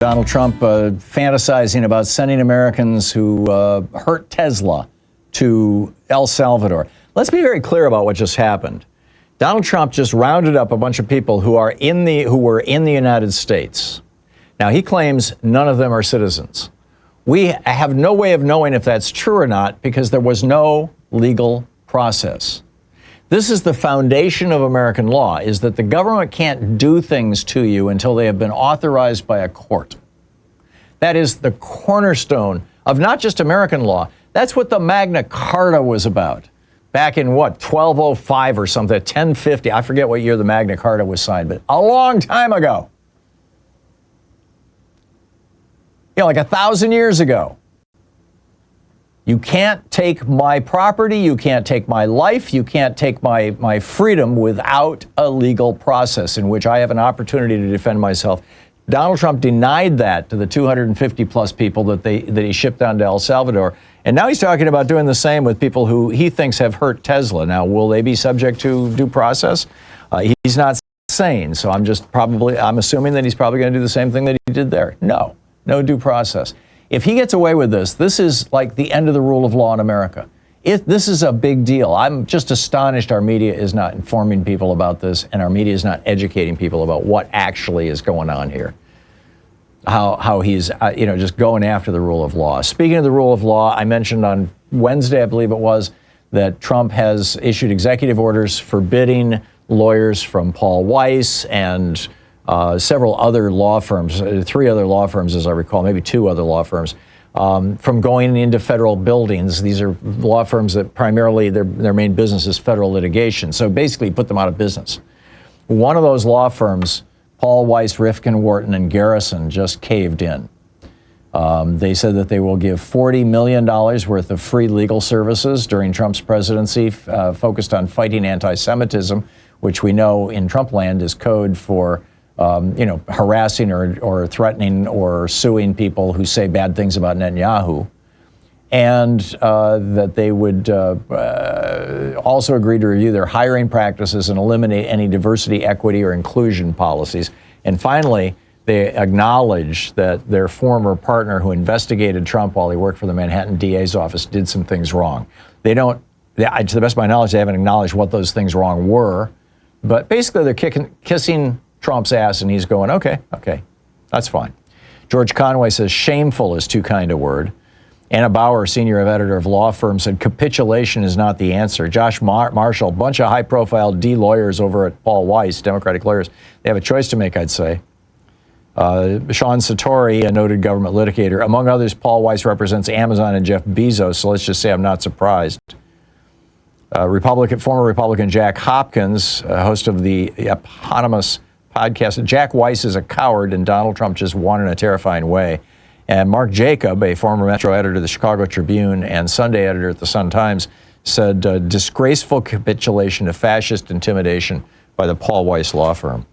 Donald Trump fantasizing about sending Americans who hurt Tesla to El Salvador. Let's be very clear about what just happened. Donald Trump just rounded up a bunch of people who were in the United States. Now, he claims none of them are citizens. We have no way of knowing if that's true or not because there was no legal process. This is the foundation of American law, is that the government can't do things to you until they have been authorized by a court. That is the cornerstone of not just American law. That's what the Magna Carta was about. Back in, 1205 or something, 1050. I forget what year the Magna Carta was signed, but a long time ago. Like 1,000 years ago. You can't take my property, you can't take my life, you can't take my freedom without a legal process in which I have an opportunity to defend myself. Donald Trump denied that to the 250 plus people that he shipped down to El Salvador. And now he's talking about doing the same with people who he thinks have hurt Tesla. Now, will they be subject to due process? He's not sane, so I'm assuming that he's probably going to do the same thing that he did there. No due process. If he gets away with this is like the end of the rule of law in America. This is a big deal. I'm just astonished our media is not informing people about this, and our media is not educating people about what actually is going on here. How he's just going after the rule of law. Speaking of the rule of law, I mentioned on Wednesday, I believe it was, that Trump has issued executive orders forbidding lawyers from Paul Weiss and several other law firms, 3 other law firms, as I recall, maybe 2 other law firms, from going into federal buildings. These are law firms that primarily their main business is federal litigation. So basically put them out of business. One of those law firms, Paul Weiss, Rifkin, Wharton, and Garrison, just caved in. They said that they will give $40 million worth of free legal services during Trump's presidency, focused on fighting anti-Semitism, which we know in Trump land is code for harassing or threatening or suing people who say bad things about Netanyahu, and that they would also agree to review their hiring practices and eliminate any diversity, equity, or inclusion policies. And finally, they acknowledge that their former partner who investigated Trump while he worked for the Manhattan DA's office did some things wrong. To the best of my knowledge, they haven't acknowledged what those things wrong were, but basically they're kissing Trump's ass, and he's going, okay, that's fine. George Conway says shameful is too kind a word. Anna Bauer, senior editor of law firm, said capitulation is not the answer. Josh Marshall, bunch of high-profile D lawyers over at Paul Weiss, Democratic lawyers, they have a choice to make, I'd say. Sean Satori, a noted government litigator, among others, Paul Weiss represents Amazon and Jeff Bezos, so let's just say I'm not surprised. Former Republican Jack Hopkins, host of the eponymous podcast, Jack Weiss is a coward and Donald Trump just won in a terrifying way. And Mark Jacob, a former Metro editor of the Chicago Tribune and Sunday editor at the Sun-Times, said disgraceful capitulation to fascist intimidation by the Paul Weiss law firm.